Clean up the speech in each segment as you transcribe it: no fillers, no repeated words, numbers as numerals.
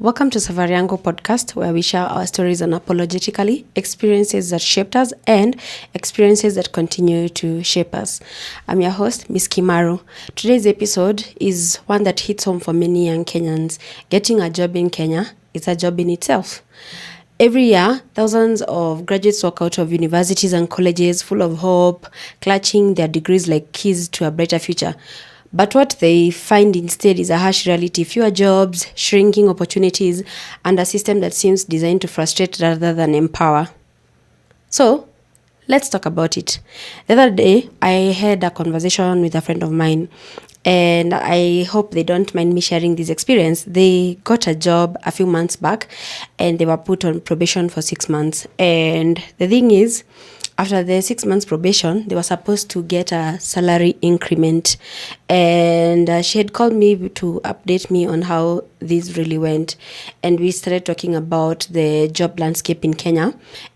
Welcome to Safari Yangu Podcast, where we share our stories unapologetically, experiences that shaped us, and experiences that continue to shape us. I'm your host, Miss Kimaru. Today's episode is one that hits home for many young Kenyans. Getting a job in Kenya is a job in itself. Every year, thousands of graduates walk out of universities and colleges full of hope, clutching their degrees like keys to a brighter future. But what they find instead is a harsh reality: fewer jobs, shrinking opportunities, and a system that seems designed to frustrate rather than empower. So, let's talk about it. The other day, I had a conversation with a friend of mine, and I hope they don't mind me sharing this experience. They got a job a few months back, and they were put on probation for 6 months. And the thing is, after the 6 months probation, they were supposed to get a salary increment. And she had called me to update me on how this really went. And we started talking about the job landscape in Kenya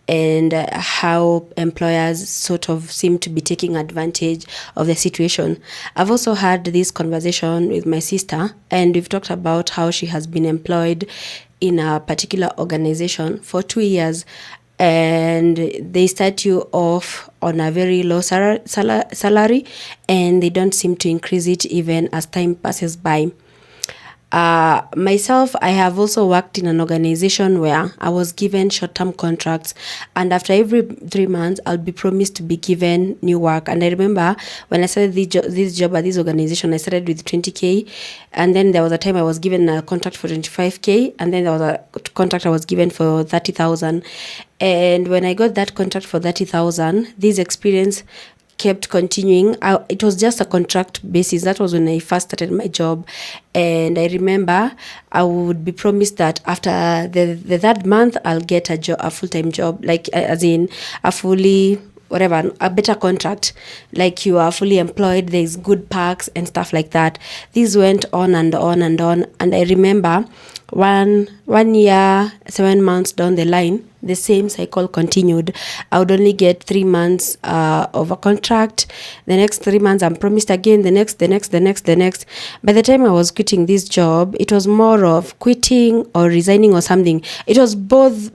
and how employers sort of seem to be taking advantage of the situation. I've also had this conversation with my sister, and we've talked about how she has been employed in a particular organization for 2 years. And they start you off on a very low salary, and they don't seem to increase it even as time passes by. Myself, I have also worked in an organization where I was given short-term contracts, and after every 3 months, I'll be promised to be given new work. And I remember when I started this job at this organization, I started with 20K, and then there was a time I was given a contract for 25K, and then there was a contract I was given for 30,000. And when I got that contract for 30,000, this experience kept continuing. It was just a contract basis. That was when I first started my job. And I remember I would be promised that after the third month, I'll get a full-time job, like as in a better contract, like you are fully employed, there's good perks and stuff like that. This went on and on and on. And I remember one year, 7 months down the line, the same cycle continued. I would only get 3 months of a contract. The next 3 months, I'm promised again, the next. By the time I was quitting this job, it was more of quitting or resigning or something. It was both.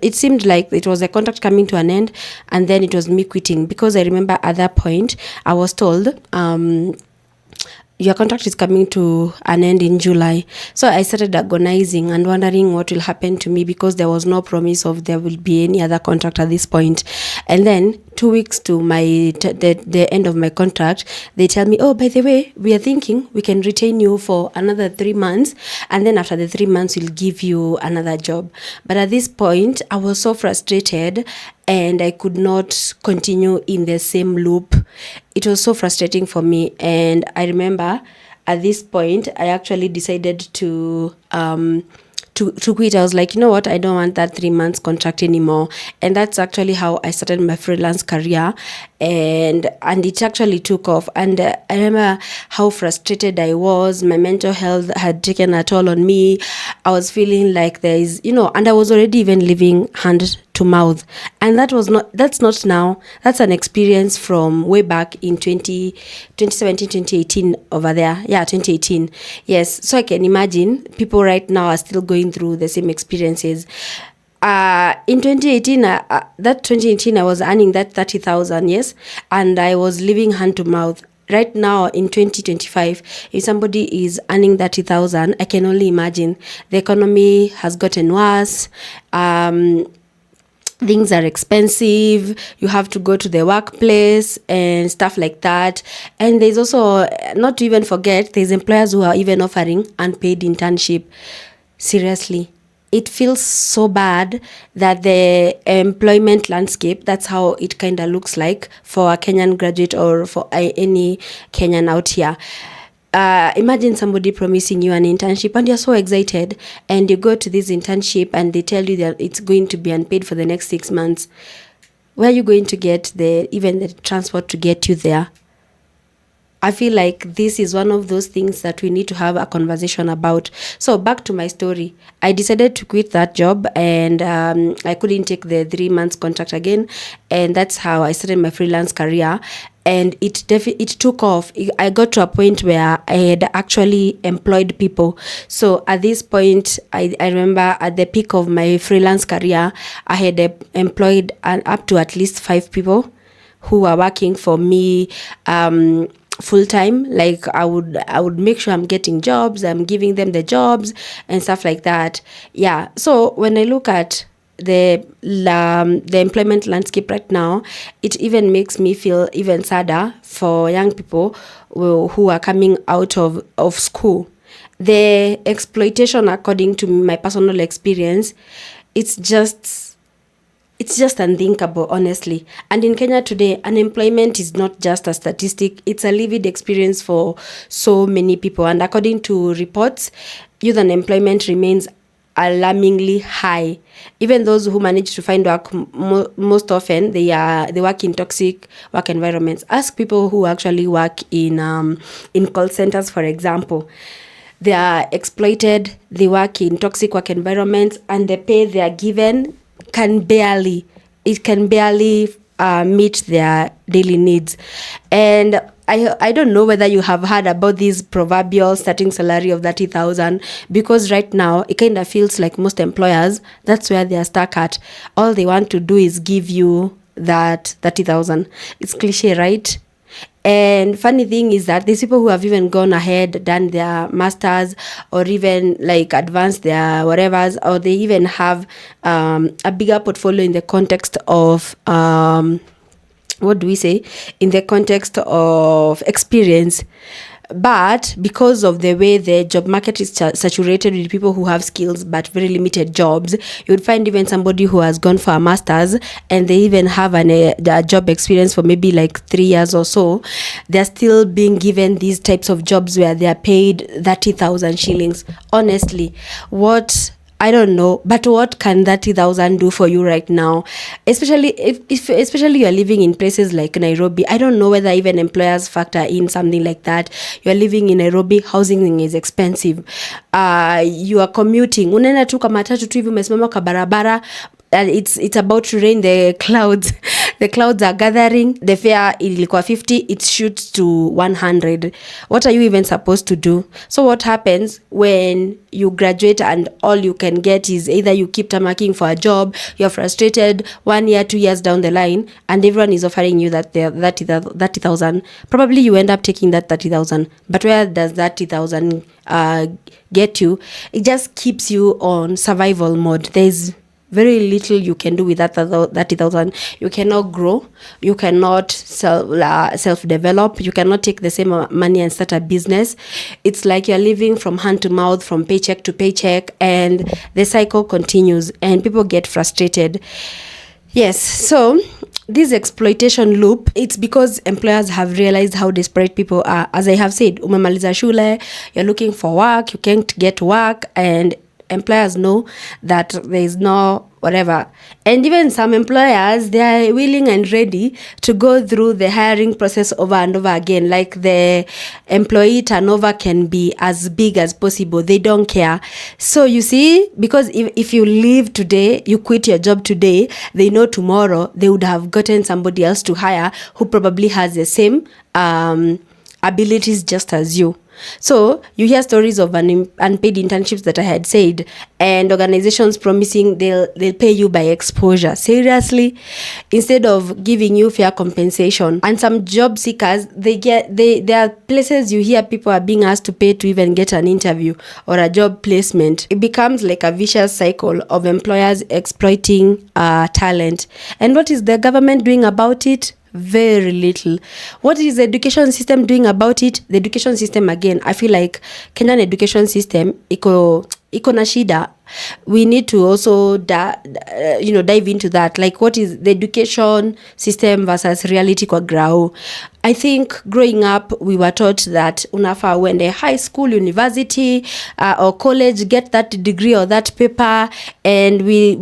It seemed like it was a contract coming to an end, and then it was me quitting, because I remember at that point, I was told, your contract is coming to an end in July. So I started agonizing and wondering what will happen to me, because there was no promise of there will be any other contract at this point. And then 2 weeks to the end of my contract, they tell me, oh, by the way, we are thinking we can retain you for another 3 months. And then after the 3 months, we'll give you another job. But at this point, I was so frustrated, and I could not continue in the same loop. It was so frustrating for me. And I remember at this point, I actually decided to quit. I was like, you know what, I don't want that 3 months contract anymore. And that's actually how I started my freelance career, and it actually took off. And I remember how frustrated I was. My mental health had taken a toll on me. I was feeling like there is, and I was already even living hand to mouth. And that's not now. That's an experience from way back in 2017, 2018 over there. Yeah, 2018. Yes. So I can imagine people right now are still going through the same experiences. In 2018, I was earning that 30,000, yes, and I was living hand to mouth. Right now, in 2025, if somebody is earning 30,000, I can only imagine. The economy has gotten worse. Things are expensive. You have to go to the workplace and stuff like that. And there's also, not to even forget, there's employers who are even offering unpaid internship. Seriously, it feels so bad that the employment landscape, that's how it kind of looks like for a Kenyan graduate or for any Kenyan out here. Imagine somebody promising you an internship, and you're so excited, and you go to this internship and they tell you that it's going to be unpaid for the next 6 months. Where are you going to get even the transport to get you there? I feel like this is one of those things that we need to have a conversation about. So back to my story. I decided to quit that job, and I couldn't take the 3 months contract again. And that's how I started my freelance career. and it took off. I got to a point where I had actually employed people. So at this point, I remember at the peak of my freelance career, I had employed up to at least 5 people who were working for me full time. Like I would make sure I'm getting jobs, I'm giving them the jobs and stuff like that. Yeah. So when I look at the employment landscape right now, it even makes me feel even sadder for young people who are coming out of school. The exploitation, according to my personal experience, it's just unthinkable, honestly. And in Kenya today, unemployment is not just a statistic, it's a lived experience for so many people. And according to reports, youth unemployment remains alarmingly high. Even those who manage to find work, most often they work in toxic work environments. Ask people who actually work in call centers, for example. They are exploited, they work in toxic work environments, and the pay they are given can barely meet their daily needs. And I don't know whether you have heard about this proverbial starting salary of 30,000, because right now it kind of feels like most employers, that's where they are stuck at. All they want to do is give you that 30,000. It's cliche, right? And funny thing is that these people who have even gone ahead, done their masters, or even like advanced their whatevers, or they even have a bigger portfolio in the context of what do we say? In the context of experience. But because of the way the job market is saturated with people who have skills but very limited jobs, you would find even somebody who has gone for a master's and they even have a job experience for maybe like 3 years or so, they're still being given these types of jobs where they are paid 30,000 shillings. Honestly, I don't know, but what can 30,000 do for you right now? Especially if especially you are living in places like Nairobi. I don't know whether even employers factor in something like that. You are living in Nairobi, housing is expensive. You are commuting. Unaenda tu kwa matatu tu hivi umesimama kwa barabara. It's about to rain, the clouds the clouds are gathering, the fare ilikuwa 50, it shoots to 100. What are you even supposed to do? So what happens when you graduate and all you can get is either you keep tamaking for a job, you're frustrated 1 year, 2 years down the line, and everyone is offering you that 30,000. Probably you end up taking that 30,000, but where does that 30,000 get you? It just keeps you on survival mode. There's very little you can do with that 30,000. You cannot grow. You cannot self-develop. You cannot take the same money and start a business. It's like you're living from hand to mouth, from paycheck to paycheck, and the cycle continues, and people get frustrated. Yes, so this exploitation loop, it's because employers have realized how desperate people are. As I have said, umemaliza shule, you're looking for work, you can't get work, and employers know that there is no whatever. And even some employers, they are willing and ready to go through the hiring process over and over again. Like the employee turnover can be as big as possible. They don't care. So you see, because if you leave today, you quit your job today, they know tomorrow they would have gotten somebody else to hire who probably has the same abilities just as you. So you hear stories of unpaid internships that I had said, and organizations promising they'll pay you by exposure. Seriously, instead of giving you fair compensation. And some job seekers, there are places you hear people are being asked to pay to even get an interview or a job placement. It becomes like a vicious cycle of employers exploiting talent. And what is the government doing about it? Very little. What is the education system doing about it? The education system, again, I feel like Kenyan education system iko na shida. We need to also dive into that, like what is the education system versus reality kwa grau. I think growing up we were taught that unafaa uende high school, university or college, get that degree or that paper, and we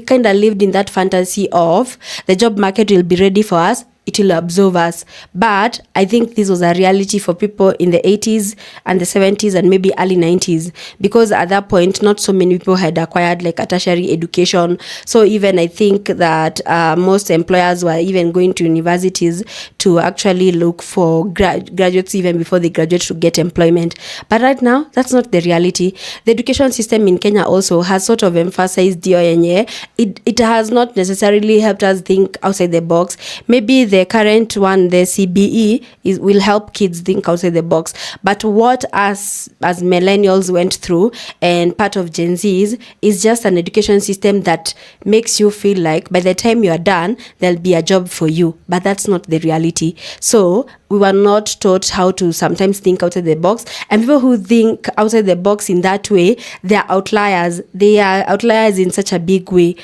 kind of lived in that fantasy of the job market will be ready for us it will absorb us. But I think this was a reality for people in the 80s and the 70s and maybe early 90s, because at that point not so many people had acquired like a tertiary education. So even I think that most employers were even going to universities to actually look for graduates even before they graduate to get employment. But right now that's not the reality. The education system in Kenya also has sort of emphasized DONye. It has not necessarily helped us think outside the box. Maybe the current one, the CBE, will help kids think outside the box. But what us as millennials went through and part of Gen Z's is just an education system that makes you feel like by the time you are done, there'll be a job for you. But that's not the reality. So we were not taught how to sometimes think outside the box. And people who think outside the box in that way, they are outliers. They are outliers in such a big way.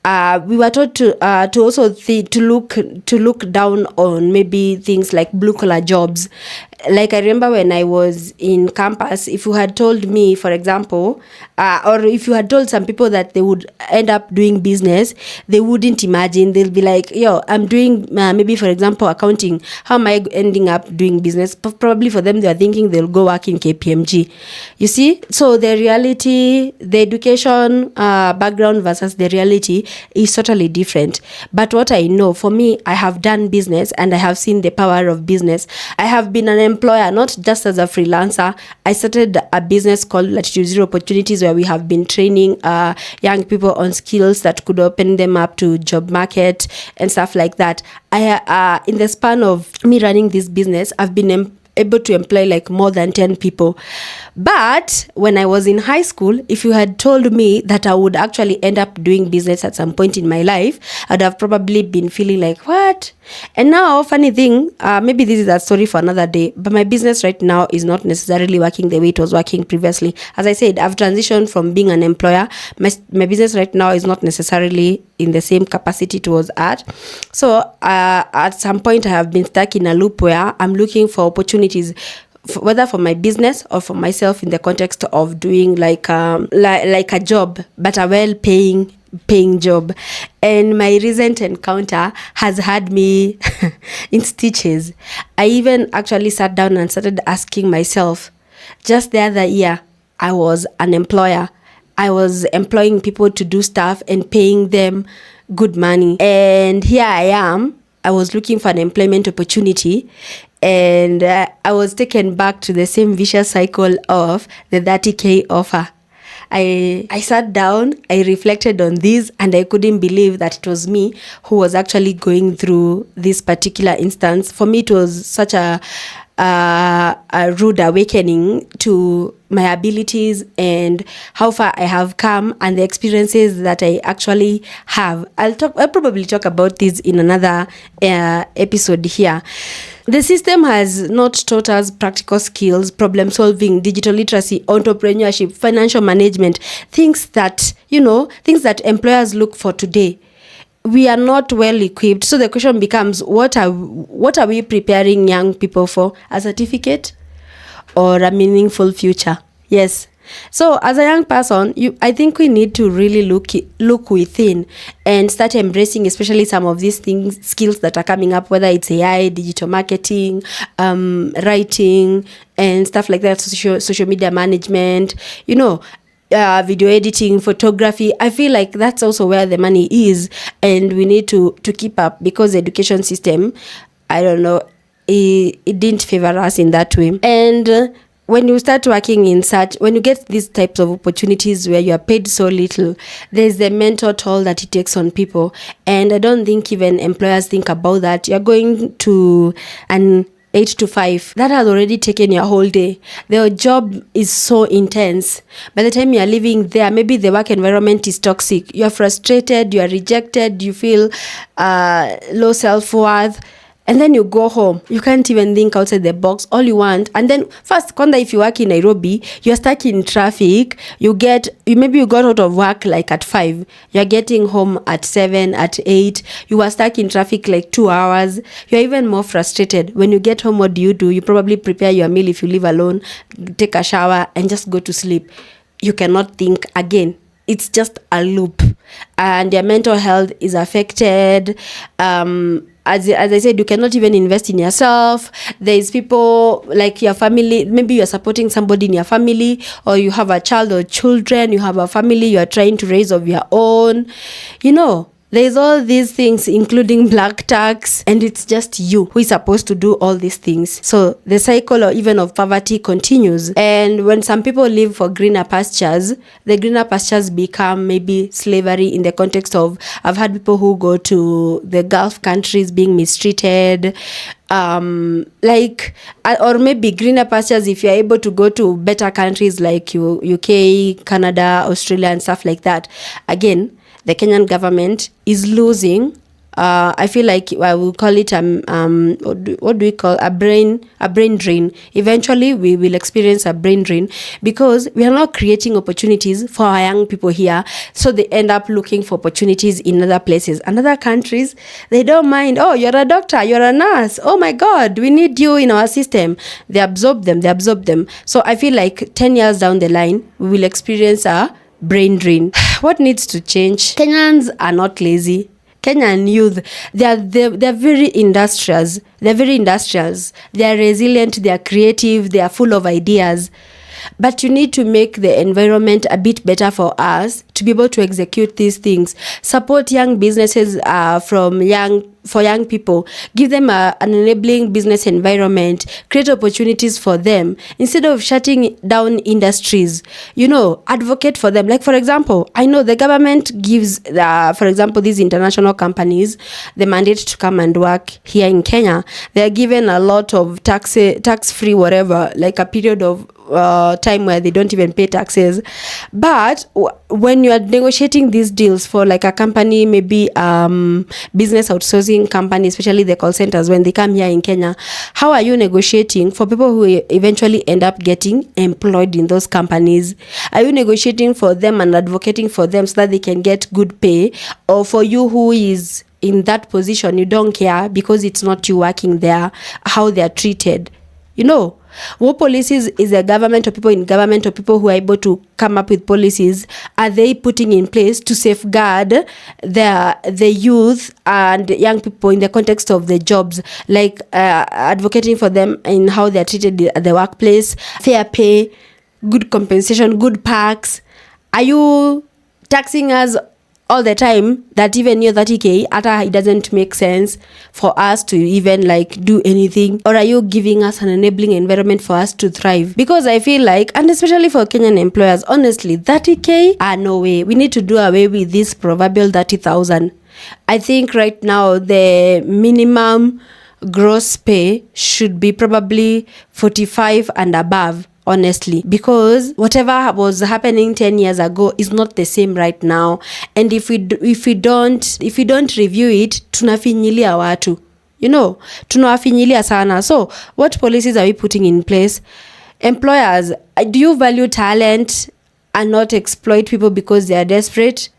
We were taught to also to look down on maybe things like blue collar jobs. Like I remember when I was in campus, if you had told me, for example, or if you had told some people that they would end up doing business, they wouldn't imagine. They'll be like, yo, I'm doing maybe, for example, accounting. How am I ending up doing business? Probably for them, they're thinking they'll go work in KPMG. You see? So the reality, the education background versus the reality is totally different. But what I know, for me, I have done business and I have seen the power of business. I have been an employer, not just as a freelancer. I started a business called Latitude Zero Opportunities, where we have been training young people on skills that could open them up to job market and stuff like that. In the span of me running this business, I've been able to employ like more than 10 people. But when I was in high school, if you had told me that I would actually end up doing business at some point in my life, I'd have probably been feeling like, what? And now, funny thing, maybe this is a story for another day, but my business right now is not necessarily working the way it was working previously. As I said, I've transitioned from being an employer. My business right now is not necessarily in the same capacity it was at. So at some point, I have been stuck in a loop where I'm looking for opportunities, whether for my business or for myself, in the context of doing like a job, but a well-paying job. And my recent encounter has had me in stitches. I even actually sat down and started asking myself, just the other year, I was an employer. I was employing people to do stuff and paying them good money. And here I am. I was looking for an employment opportunity, and I was taken back to the same vicious cycle of the 30K offer. I sat down, I reflected on this, and I couldn't believe that it was me who was actually going through this particular instance. For me, it was such a rude awakening to my abilities and how far I have come and the experiences that I actually have. I'll probably talk about this in another episode here. The system has not taught us practical skills, problem solving, digital literacy, entrepreneurship, financial management, things that employers look for today. We are not well equipped. So the question becomes, what are we preparing young people for? A certificate or a meaningful future? Yes. So as a young person, I think we need to really look within and start embracing, especially some of these skills that are coming up, whether it's AI, digital marketing, writing, and stuff like that, social media management, video editing, photography. I feel like that's also where the money is, and we need to keep up, because the education system, I don't know, it didn't favor us in that way. And when you start working when you get these types of opportunities where you are paid so little, there's the mental toll that it takes on people. And I don't think even employers think about that. You're going to an 8 to 5, that has already taken your whole day. The job is so intense. By the time you're leaving there, maybe the work environment is toxic. You're frustrated, you're rejected, you feel low self-worth. And then you go home. You can't even think outside the box. All you want. And then first, if you work in Nairobi, you're stuck in traffic. Maybe you got out of work like at 5. You're getting home at 7, at 8. You are stuck in traffic like 2 hours. You're even more frustrated. When you get home, what do? You probably prepare your meal if you live alone, take a shower, and just go to sleep. You cannot think again. It's just a loop. and their mental health is affected. As I said, you cannot even invest in yourself. There's people like your family, maybe you're supporting somebody in your family, or you have a child or children, you have a family you are trying to raise of your own. There's all these things, including black tax, and it's just you who is supposed to do all these things. So the cycle or even of poverty continues. And when some people live for greener pastures, the greener pastures become maybe slavery in the context of, I've had people who go to the Gulf countries being mistreated, or maybe greener pastures if you're able to go to better countries like UK, Canada, Australia, and stuff like that. Again, the Kenyan government is losing. I feel like I will call it what do we call a brain drain. Eventually, we will experience a brain drain because we are not creating opportunities for our young people here. So they end up looking for opportunities in other places and other countries. They don't mind. Oh, you're a doctor, you're a nurse. Oh my God, we need you in our system. They absorb them. So I feel like 10 years down the line, we will experience a brain drain. What needs to change? Kenyans are not lazy. Kenyan youth, they're very industrious. They're resilient, they are creative, they are full of ideas. But you need to make the environment a bit better for us to be able to execute these things. Support young businesses for young people. Give them an enabling business environment. Create opportunities for them. Instead of shutting down industries, advocate for them. Like, for example, I know the government gives, for example, these international companies the mandate to come and work here in Kenya. They are given a lot of tax-free whatever, like a period of time where they don't even pay taxes. But when you are negotiating these deals for like a company, maybe business outsourcing company, especially the call centers, when they come here in Kenya, how are you negotiating for people who eventually end up getting employed in those companies? Are you negotiating for them and advocating for them so that they can get good pay? Or for you who is in that position, you don't care because it's not you working there, how they are treated? What policies is the government or people in government or people who are able to come up with policies are they putting in place to safeguard the youth and young people in the context of the jobs, like advocating for them in how they are treated at the workplace, fair pay, good compensation, good perks? Are you taxing us all the time that even near 30K, it doesn't make sense for us to even do anything? Or are you giving us an enabling environment for us to thrive? Because I feel like, and especially for Kenyan employers, honestly, 30K, no way. We need to do away with this proverbial 30,000. I think right now the minimum gross pay should be probably 45 and above. Honestly, because whatever was happening 10 years ago is not the same right now, and if we don't review it, tunafinyilia watu, tunawafinyilia sana. So what policies are we putting in place? Employers, do you value talent and not exploit people because they are desperate?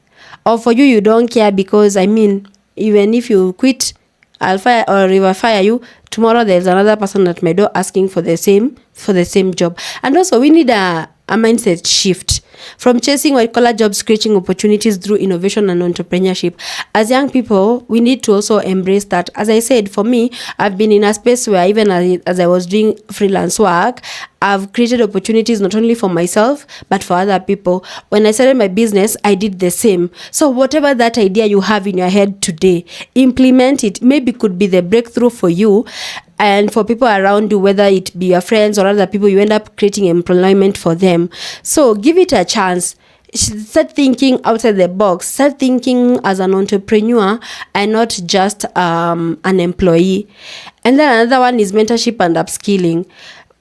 Or for you don't care because, even if you quit, I'll fire or fire you. Tomorrow there's another person at my door asking for the same job. And also we need a mindset shift from chasing white-collar jobs, creating opportunities through innovation and entrepreneurship. As young people, we need to also embrace that. As I said, for me, I've been in a space where even as I was doing freelance work, I've created opportunities not only for myself, but for other people. When I started my business, I did the same. So whatever that idea you have in your head today, implement it. Maybe it could be the breakthrough for you and for people around you, whether it be your friends or other people. You end up creating employment for them. So give it a chance. Start thinking outside the box. Start thinking as an entrepreneur and not just an employee. And then another one is mentorship and upskilling.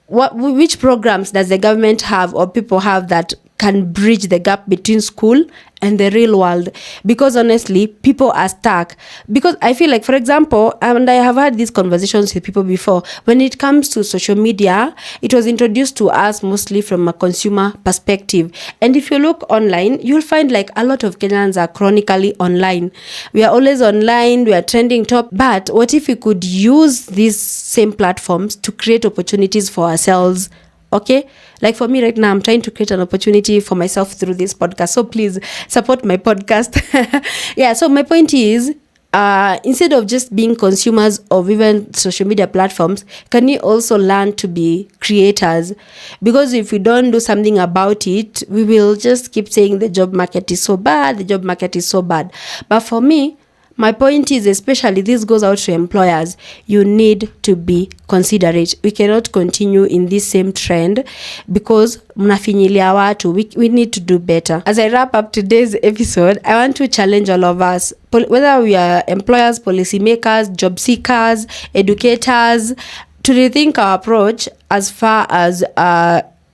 Which programs does the government have or people have that can bridge the gap between school and the real world? Because honestly, people are stuck. Because I feel like, for example, and I have had these conversations with people before, when it comes to social media, it was introduced to us mostly from a consumer perspective. And if you look online, you'll find a lot of Kenyans are chronically online. We are always online, we are trending top. But what if we could use these same platforms to create opportunities for ourselves okay? Like for me right now, I'm trying to create an opportunity for myself through this podcast. So please support my podcast. Yeah, so my point is, instead of just being consumers of even social media platforms, can we also learn to be creators? Because if we don't do something about it, we will just keep saying the job market is so bad, the job market is so bad. But for me, my point is, especially this goes out to employers, you need to be considerate. We cannot continue in this same trend because mnafinyilia watu. We need to do better. As I wrap up today's episode, I want to challenge all of us, whether we are employers, policymakers, job seekers, educators, to rethink our approach as far as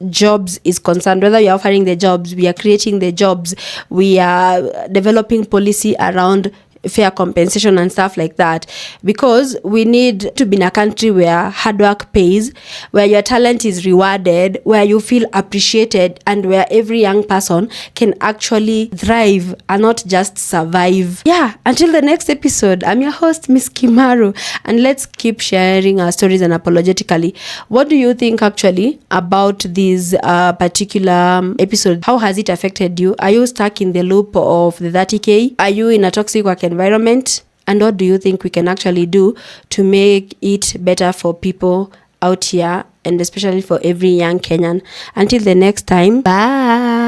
jobs is concerned. Whether we are offering the jobs, we are creating the jobs, we are developing policy around fair compensation and stuff like that, because we need to be in a country where hard work pays, where your talent is rewarded, where you feel appreciated, and where every young person can actually thrive and not just survive. Yeah, until the next episode, I'm your host, Miss Kimaru, and let's keep sharing our stories unapologetically. What do you think actually about this particular episode? How has it affected you? Are you stuck in the loop of the 30K? Are you in a toxic work environment? And what do you think we can actually do to make it better for people out here, and especially for every young Kenyan? Until the next time, bye.